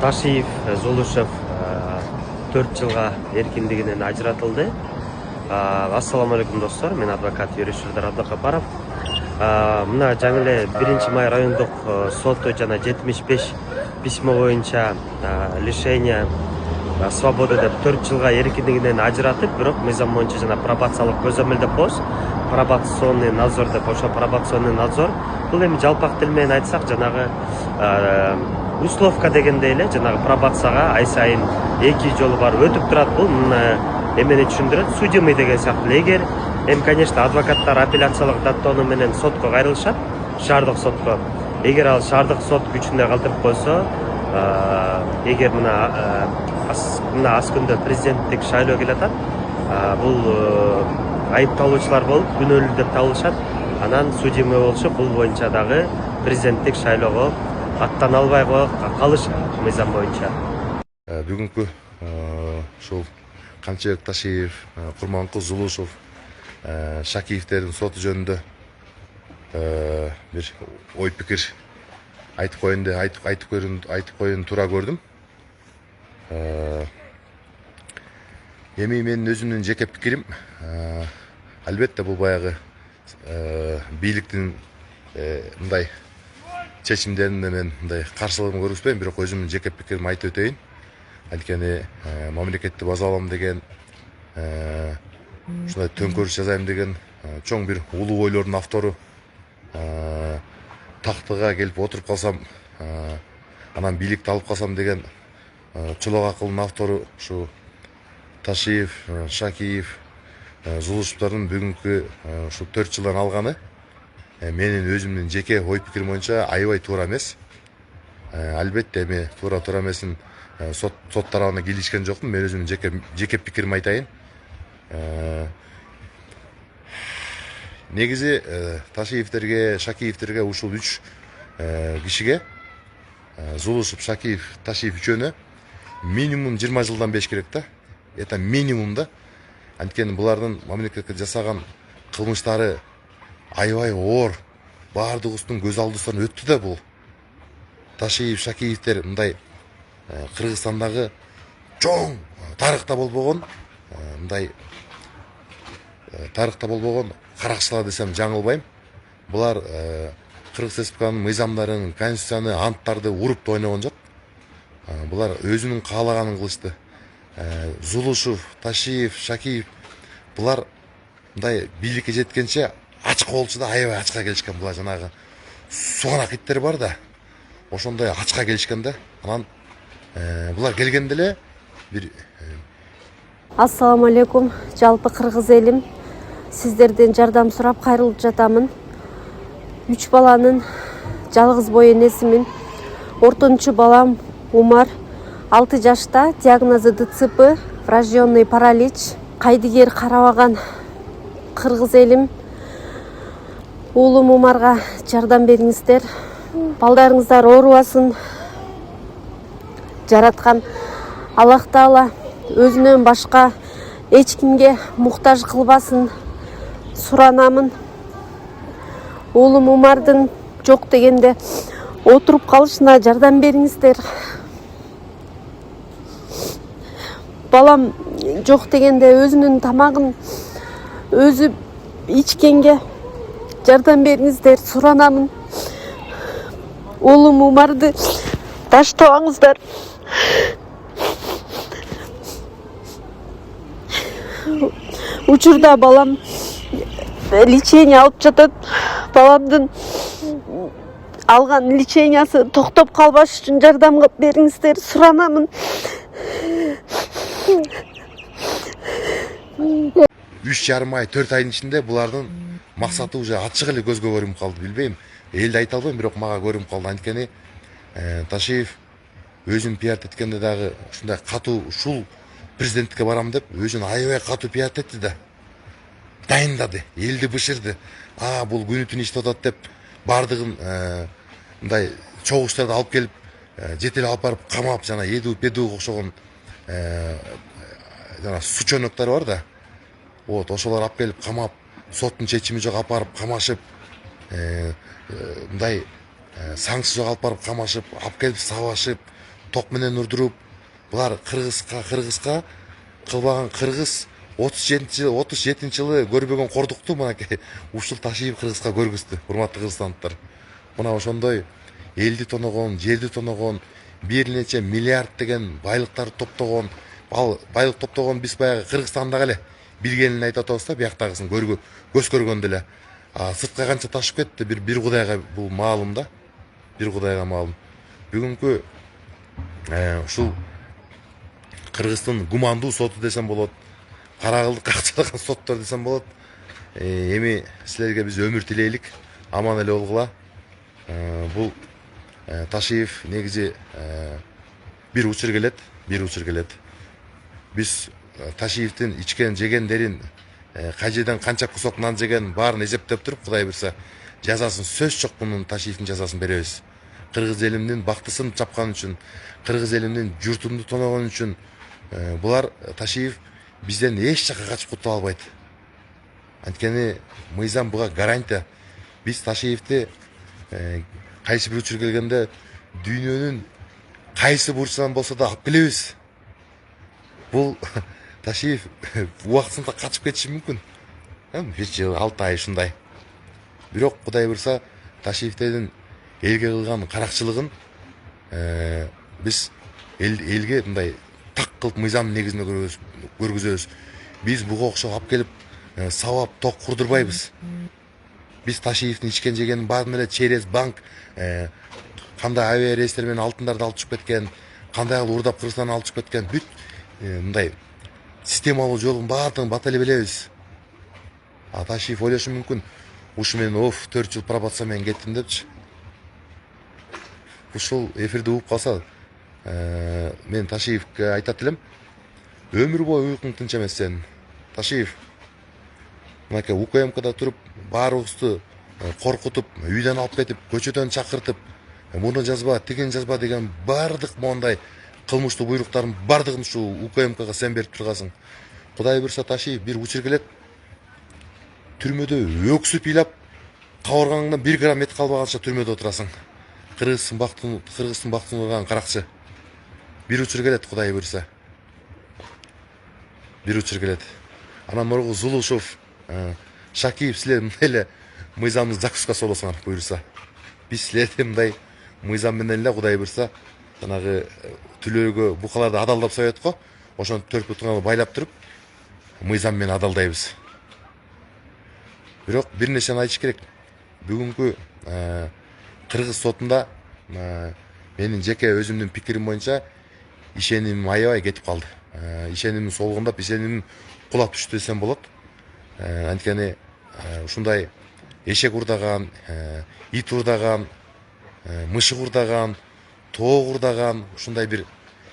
Ташиев Зулушев 4 жылға эркиндигинен ажыратылды. Ассаламу алейкум достор, мен адвокат Юрий Шырдар Абдыкапаров. Мына жаңы эле 1-май райондук соту жана 75 письмо боюнча лишение свободы деп 4 жылга эркиндигинен ажыратып, бирок мыйзам боюнча жана пробациялык көзөмөл деп коебуз. Пробационный надзор деп, ошо пробационный надзор. Бул эми жалпак тил менен айтсак, жанагы условка дегенде эле жанагы пробацияга ай сайын 2 жолу барып өтүп турат. Бул эмени түшүндүрөт, судимый деген сыяктуу. Эгер конечно, адвокаттар апелляциялык даттоону менен сотко кайрылышат, шаардык сотко. Эгер ал шаардык сот күчүндө калтырып койсо, эгер мына аз күндө президенттик шайлоо келатат, бул айыпталуучулар болуп күнөөлүү деп табылышат. Анан судимый болушу бул боюнча дагы президенттик шайлоого аттана албай калышат мыйзам боюнча. Бүгүнкү ушул Камчыбек Ташиев, Курманкул Зулушев, Шакиевтердин соту жөнүндө бир ой пикир айтып коюун туура көрдүм. Эми менин өзүмдүн жеке пикирим, албетте бул баягы бийликтин мындай чечимдерине мен мындай каршылыгын көргөзбөйм, бирок өзүмдүн жеке пикиримди айтып өтөйүн. Анткени мамлекетти базалам деген, ушундай төңкөрүш жасайм деген чоң бир улуу ойлордун автору, тактыга келип отуруп калсам, анан бийликти алып калсам деген чолок акылдын автору ушу Ташиев, Шакиев, Зулушевдордун бүгүнкү ушу 4 жылдан алганы менин өзүмдүн жеке ой пикирим боюнча аябай туура эмес. Албетте эми туура эмесин сот тарабына кийлишкен жокмун. Мен өзүмдүн жеке пикиримди айтайын. Негизи Ташиевтерге, Шакиевтерге ушул 3 кишиге, Зулушев, Шакиев, Ташиев үчөөнө минимум 20 жылдан бериш керек да. Это минимум да. Анткени булардын мамлекетке жасаган кылмыштары аябай оор, баардыгыбыздын көз алдыбыздан өттү да бул. Ташиев, Шакиевтер мындай Кыргызстандагы чоң тарыхта болбогон, мындай тарыхта болбогон каракчылар десем жаңылбайм. Булар Кыргыз Республиканын мыйзамдарын, конституцияны, анттарды уруп да ойногон жок. Булар өзүнүн каалаганын кылышты. Зулушев, Ташиев, Шакиев булар мындай бийликке жеткенче ачка болчу да, аябай ачка келишкен. Булар жанагы суганак иттер бар да, ошондой ачка келишкен да. Анан булар келгенде эле бир Ассаламу алейкум, жалпы кыргыз элим. Сиздерден жардам сурап кайрылып жатамын. 3 баланын жалгыз бой энесимин. Ортончу балам Умар 6 жашта, диагнозу ДЦП, врожденный паралич. Кайдыгер карабаган кыргыз элим. Уулум Умарга жардам бериңиздер. Балдарыңыздар оорубасын. Жараткан Аллах Таала өзүнөн башка эч кимге муктаж кылбасын суранамын. Уулум Умардын жок дегенде отуруп калышына жардам бериңиздер. Балам жок дегенде өзүнүн тамагын өзү ичкенге жардам бериңиздер, суранамын. Уулум Умарды таштабаңыздар. Учурда балам лечение алып жатат. Баламдын алган лечениясы токтоп калбаш үчүн жардам бериңиздер, суранамын. 3,5 ай, 4 айдын ичинде булардын максаты уже ачык эле көзгө көрүнүп калды. Билбейм, элди айта албайм, бирок мага көрүнүп калды. Анткени Ташиев өзүн пиарт эткенде дагы ушундай катуу ушул президенттикке барам деп өзүн аябай катуу пиарт этти да. Дайындады, элди бышырды. Бул күнү түнү иштеп атат деп бардыгын мындай чогуштарды алып келип, жетелеп алып барып камап, жана эду педуга окшогон жана сучоноктор бар да. Вот, ошолор алып келип камап, соттун чечими жок алып барып камашып, мындай саңсыз жок алып барып камашып, алып келип сабашып, ток менен урдуруп, булар кыргызга кылбаган кыргыз 37 жылы көрбөгөн кордукту мынакей ушул Ташиев кыргызга көргүздү. Урматтуу кыргызстандыктар, мына ошондой элди тоногон, жерди тоногон, бир нече миллиард деген байлыктарды топтогон, ал байлык топтогон биз баягы Кыргызстандагы эле билгенин айтып атабыз да, бияктагысын көз көргөндө эле. Сыртка канча ташып кетти, бир кудайга бул маалым да, бир кудайга маалым. Бүгүнкү ушул Кыргыздын гумандуу соту десем болот, каракылдык какчалаган соттор десем болот. Эми силерге биз өмүр тилейлик, аман эле болгула. Бул Ташиев негизи бир учур келет. Биз Ташиевдин ичкен жегендерин, кажедан канча кусок нан жеген баарын эсептеп туруп, Кудай буйрса жазасын, сөз жок мунун Ташиевдин жазасын беребиз. Кыргыз элимдин бактысын чапкан үчүн, кыргыз элимдин журтунду тоногон үчүн булар Ташиев бизден эч жака качып кутула албайт. Анткени мыйзам буга гарантия. Биз Ташиевди кайсы бир учур келгенде дүйнөнүн кайсы бурчунан болсо да алып келебиз. Бул Ташиев убактысында качып кетиши мүмкүн. 5 жыл, 6 ай ушундай. Бирок Кудай буйрса Ташиевдин элге кылган каракчылыгын биз элге мындай так кылып мыйзам негизинде көргүзөбүз. Биз буга окшоп алып келип сабап ток курдурбайбыз. Биз Ташиевдин ичкен жегенин баарын эле через банк, кандай авиа рейстер менен алтындарды алып чыгып кеткен, кандай урдап Кыргызстандан алып чыгып кеткен, бүт мындай системалуу жолун баардыгын бат эле билебиз. Ташиев ойлошу мүмкүн, ушу мен 4 жыл пробация менен кеттим депчи. Ушул эфирди угуп калса, мен Ташиевге айтат элем, өмүр бою уйкуң тынч эмес сенин. Ташиев, мынакей УКМКда туруп, баарыбызды коркутуп, үйдөн алып кетип, көчөдөн чакыртып, муну жазба, тигини жазба деген баардык моундай кылмыштуу буйруктардын баардыгын ушу УКМКга сен берип тургасың. Кудай буйрса Ташиев бир учур келет, түрмөдө өксүп ыйлап, кабыргаңдан 1 грамм эт калбаганча түрмөдө отурасың. Кыргыздын бактын урган каракчы. Бир учур келет, Кудай буйрса. Бир учур келет. Анан моргу Зулушев, Шакиев, силер мындай эле мыйзамды закуска солосуңар буйрса. Биз силерди мындай мыйзам менен эле Кудай буйрса, жанагы түлөөгө букаларды адалдап соёт го, ошону төрт бутуңа байлап туруп, мыйзам менен адалдайбыз. Бирок бир нерсени айтыш керек. Бүгүнкү Кыргыз сотунда менин жеке өзүмдүн пикирим боюнча ишенимим аябай кетип калды. Ишенимим солгундап, ишенимим кулап түштү десем болот. Анткени ушундай эшек урдаган, ит урдаган, мышык урдаган, тоок урдаган ушундай бир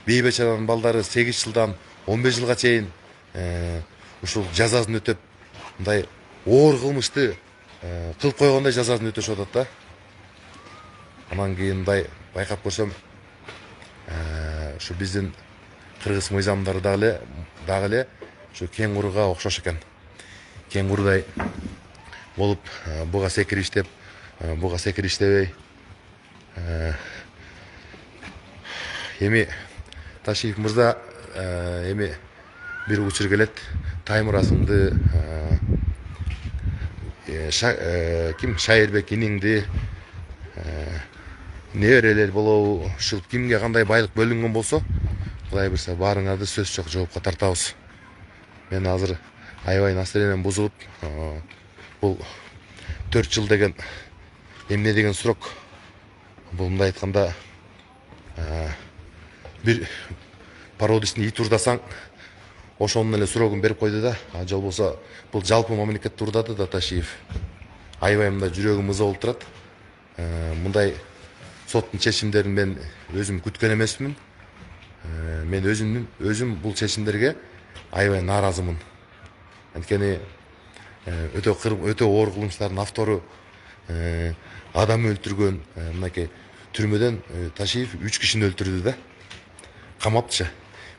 бейбечаранын балдары 8 жылдан 15 жылга чейин ушул жазасын өтөп, мындай оор кылмышты кылып койгондой жазасын өтөшүп атат да. Анан кийин мындай байкап көрсөм, ушу биздин кыргыз мыйзамдары дагы эле ушу кеңгуруга окшош экен. Кеңгурудай болуп, буга секириштеп, буга секириштебей. Эми Ташиев мырза, эми бир учур келет, Таймурасыңды, Шайырбек иниңди, неберелер болобу, ушул кимге кандай байлык бөлүнгөн болсо, Кудай буйрса баарыңарды сөз жок жоопко тартабыз. Мен азыр аябай настроением бузулуп, бул 4 жыл деген эмне деген срок. Бул мындай айтканда бир породистин ит урдасаң, ошонун эле срогун берип койду да. Жол болсо бул жалпы мамлекетти урдады да Ташиев. Аябай мындай жүрөгүм ыза болуп турат. Мындай соттун чечимдерин мен өзүм күткөн эмесмин. Мен өзүм бул чечимдерге аябай нааразымын. Анткени өтө оор кылмыштардын автору, адам өлтүргөн, мынакей түрмөдөн Ташиев 3 кишини өлтүрдү да. Камапчы.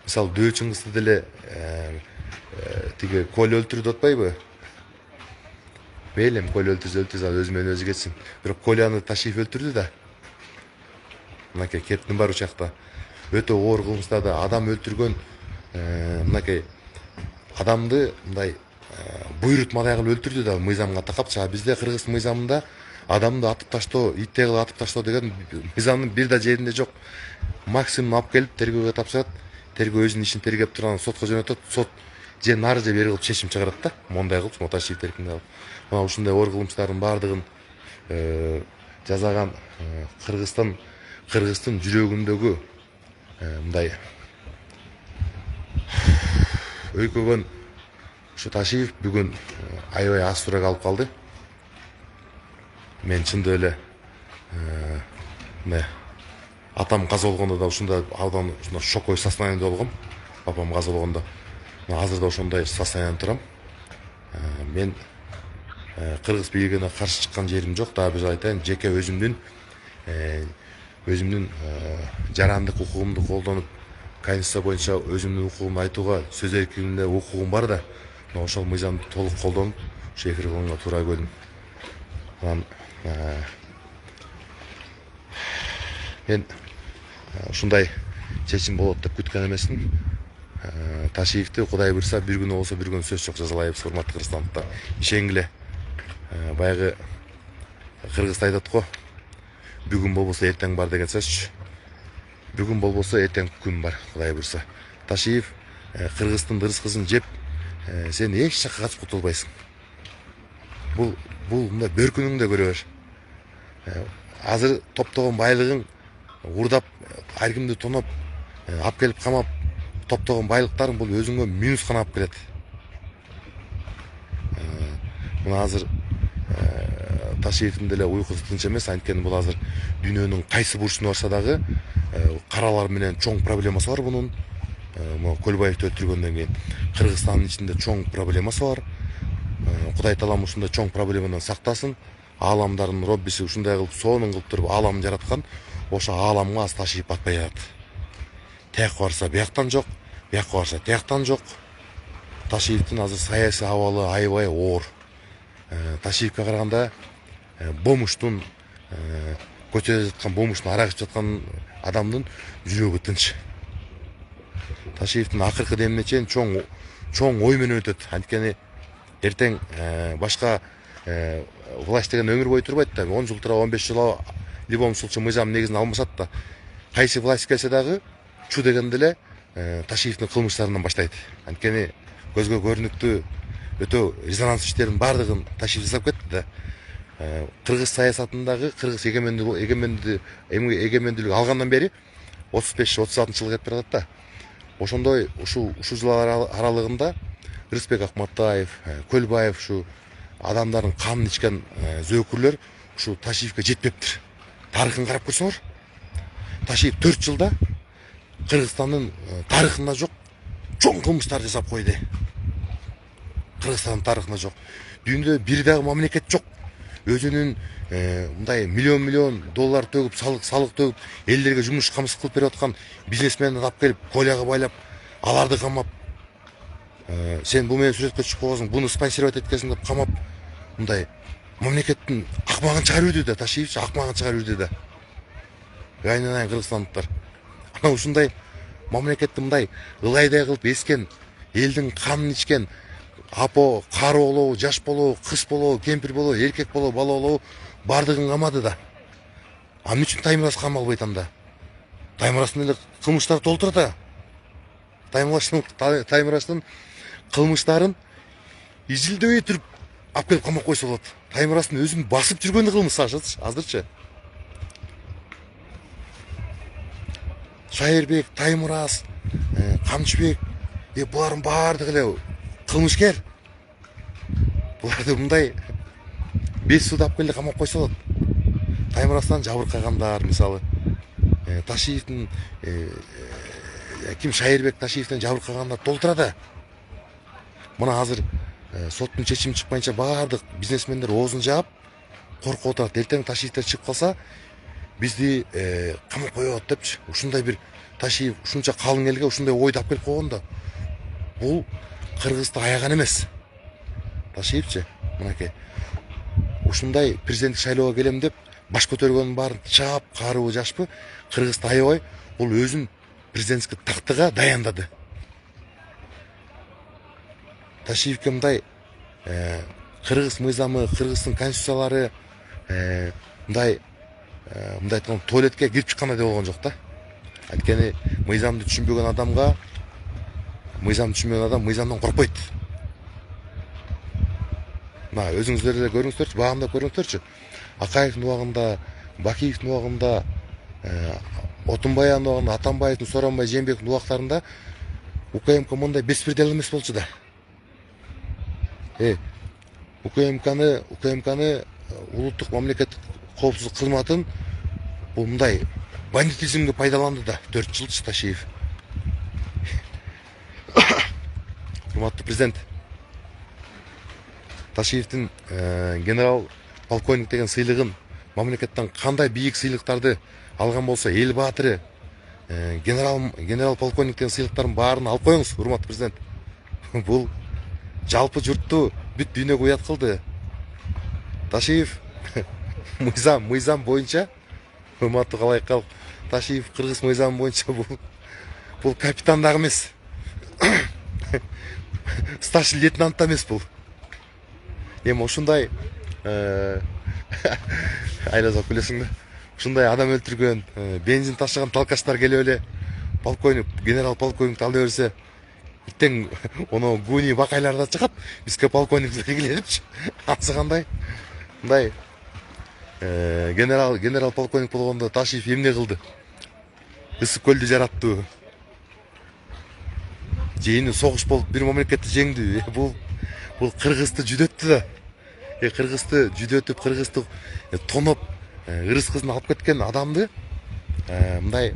Мисалы Дөө Чыңгызды деле тиги Коль өлтүрдү атпайбы? Мейлим, Коль өлтүрсө, өзү менен өзү кетсин. Бирок Коляны Ташиев өлтүрдү да. Мынакей кептин бар учакта. өтө оор кылмыштарды адам өлтүргөн мынакей адамды мындай буйрутмадай кылып өлтүрдү да мыйзамга такапчы. А бизде кыргыз мыйзамында адамды атып таштоо, иттей кылып атып таштоо деген мыйзамдын бир да жеринде жок. Максимум алып келип тергөөгө тапшырат, тергөө өзүнүн ишин тергеп турган сотко жөнөтөт, сот же нары же бери кылып чечим чыгарат да. Мондай кылып Моташиев эркиндей кылып. Мына ушундай оор кылмыштардын баардыгын жасаган Кыргыздын жүрөгүндөгү мындай өйкөгөн ушу Ташиев бүгүн аябай аз турак алып калды. Мен чындап эле атам каза болгондо да ушундай абдан шоковой состояниеде болгом. Папам каза болгондо. Азыр да ошондой состояниеде турам. Мен кыргыз бийлигине каршы чыккан жерим жок. Дагы бир айтайын, жеке өзүмдүн жарандык укугумду колдонуп, Конституция боюнча өзүмдүн укугумду айтууга сөз эркиндигинде укугум бар да. Ошол мыйзамды толук колдонуп, ушу эфир кылганга туура көрдүм. Мен ушундай чечим болот деп күткөн эмесмин. Ташиевди Кудай буйрса бир күнү болсо бир күнү сөз жок жазалайбыз, урматтуу кыргызстандыктар. Ишенгиле. Баягы кыргызда айтат го, бүгүн болбосо эртең бар деген сөзчү. Бүгүн болбосо эртең күн бар, Кудай буйрса. Ташиев кыргыздын дырыскысын жеп, сен эч жакка качып кутулбайсың. Бул мындай бөркүнүңдө көрө бер. Азыр топтогон байлыгың урдап, ар кимди тоноп, алып келип камап, топтогон байлыктарың бул өзүңө минус гана алып келет. Мына азыр Ташиевдин деле уйкусу тынч эмес, анткени бул азыр дүйнөнүн кайсы бурчуна барса дагы каралар менен чоң проблемасы бар бунун. Көлбаевди өлтүргөндөн кийин Кыргызстандын ичинде чоң проблемасы бар. Кудай таалам ушундай чоң проблемадан сактасын. Ааламдардын роббиси ушундай кылып сонун кылып туруп ааламды жараткан. Ошо ааламга аз Ташиев батпай жатат. Тияққа барса бияктан жок, бияққа барса тияктан жок. Ташиевдин азыр саясий абалы аябай оор. Ташиевке караганда бомуштун көчөдө жаткан бомуштун арак ичип жаткан адамдын жүрөгү тынч. Ташиевдин акыркы демине чейин чоң ой менен өтөт. Анткени эртең башка власть деген өмүр бою турбайт да. 10 жыл тура, 15 жыл любом случае мыйзам негизин алмашат да. Кайсы власть келсе дагы чу дегенде эле Ташиевдин кылмыштарынан баштайт. Анткени көзгө көрүнүктүү өтө резонанс иштердин баардыгын Ташиев жасап кетти да. Кыргыз саясатындагы кыргыз эгемендүүлүк алгандан бери 35-36 жылга кетип баратат да. Ошондой ушу жылдар аралыгында Рысбек Акматаев, Көлбаев ушу адамдардын канын ичкен зөөкүрлөр ушу Ташиевке жетпептир. Тарыхын карап көрсөңөр, Ташиев 4 жылда Кыргызстандын тарыхында жок чоң кылмыштар жасап койду. Кыргызстандын тарыхында жок. Дүйнөдө бир дагы мамлекет жок. Өзүнүн мындай миллион доллар төгүп, салык төгүп, элдерге жумуш камсыз кылып берип аткан бизнесмендерди алып келип, коляга байлап, аларды камап, сен бул менен сүрөткө чыгып койсуң, буну спонсировать эткенсиң деп камап, мындай мамлекеттин акмагын чыгарып жүрдү да, Ташиевчи акмагын чыгарып жүрдү да. Айнанайын кыргызстандыктар. Ана ушундай мамлекетти мындай ылайдай кылып эскен, элдин канын ичкен, апо, кары болобу, жаш болобу, кыз болобу, кемпир болобу, эркек болобу, бала болобу, бардыгын камады да. Эмне үчүн Таймураз камалбайт анда? Таймураздын эле кылмыштары толтура да. Таймураздын кылмыштарын изилдебей туруп алып келип камап койсо болот. Таймураздын өзүн басып жүргөндү кылмыш азырчы. Шайырбек, Таймураз, Камчыбек, булардын баардыгы эле кылмышкер. Буларды мындай 5 жылда алып келип камап койсо болот. Таймураздан жабыркагандар, мисалы, Ташиевдин ким Шайырбек Ташиевден жабыркагандар толтура да. Мына азыр соттун чечими чыкпайынча баардык бизнесмендер оозун жаап коркуп отурат. Эртең Ташиевдер чыгып калса, бизди камап коет депчи. Ушундай бир Ташиев ушунча калың элге ушундай ойду алып келип койгон да. Бул Кыргызды аяган эмес. Ташиевчи, мынакей. Ушундай президенттик шайлоого келем деп баш көтөргөнүн баарын чаап, карыбы, жашпы Кыргызды аябай, бул өзүн президенттик тактыга даяндады. Ташиевке мындай кыргыз мыйзамы, кыргыздын конституциялары мындай айтканда туалетке кирип чыккандай да болгон жок да. Анткени мыйзамды түшүнбөгөн адам мыйзамдан коркпойт. Мына өзүңүздөр эле көрүңүздөрчү, багында көрүңүздөрчү. Акаевдин убагында, Бакиевдин убагында, Отунбаевдин убагында, Атамбаевдин, Сооронбай Жээнбековдун убактарында УКМК мындай беспредел эмес болчу да. УКМКны улуттук мамлекеттик коопсуздук кызматын бул мындай бандитизмге пайдаланды да 4 жылчы Ташиев. Урматтуу президент, Ташиевдин генерал полковник деген сыйлыгын мамлекеттен кандай бийик сыйлыктарды алган болсо, эл баатыры, генерал полковник деген сыйлыктардын баарын алып коюңуз, урматтуу президент. Бул жалпы журтту бүт дүйнөгө уят кылды. Ташиев мыйзам боюнча, урматтуу калайык калк, Ташиев кыргыз мыйзамы боюнча бул капитан дагы эмес. Старший лейтенант да эмес бул. Эми ушундай айлазап күлөсүң да. Ушундай адам өлтүргөн, бензин ташыган талкаштар келип эле генерал полковникти ала берсе, ертең оны гуни бакайларда чыгат, бизге полковник белгиле депчи. Анысы кандай? Мындай генерал полковник болгондо Ташиев эмне кылды? Ысык көлдү жараттыбы? Жейини согуш болуп бир мамлекетти жеңди. Бул кыргызды жүдөттү да. Кыргызды жүдөтүп, кыргызды тоноп, ырыс кызын алып кеткен адамды мындай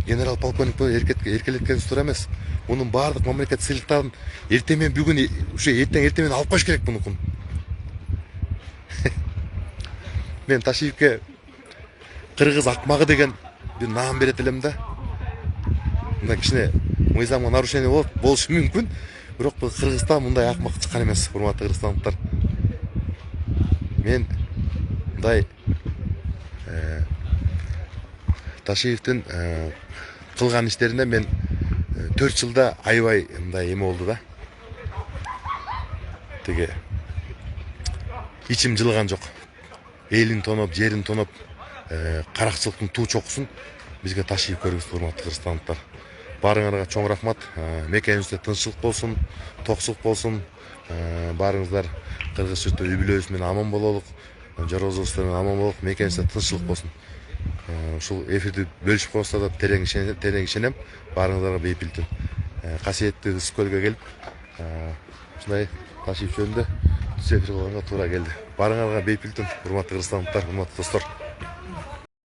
генерал полковник болуп эркелеткенибиз туура эмес. Мунун баардык мамлекет сыйлыктарын эртең менен бүгүн ушу эртең менен алып коюш керек мунукун. Мен Ташиевке кыргыз акмагы деген бир наам берет элем да. Мындай кичине мыйзамга нарушение болушу мүмкүн, бирок бул Кыргызстан мындай акмак чыккан эмес, урматтуу кыргызстандыктар. Мен мындай Ташиевдин кылган иштерине мен 4 жылда аябай мындай эме болду да. Теге ичим жылган жок. Элин тоноп, жерин тоноп, каракчылыктын туу чокусун бизге Ташиев көргөздү, урматтуу кыргызстандыктар. Баарыңарга чоң рахмат. Мекенибизде тынччылык болсун, токсулук болсун. Баарыңыздар кыргыз журту үй бүлөбүз менен аман бололук, жарозубуздар менен аман бололук, мекенибизде тынччылык болсун. Ушул эфирди бөлүшүп коюңуздар деп терең ишенем. Баарыңыздарга бейпилтим. Касиеттүү Ысык көлгө келип, ушундай Ташиев жөнүндө түз эфир кылганга туура келди. Баарыңарга бейпилтим, урматтуу кыргызстандыктар, урматтуу достор.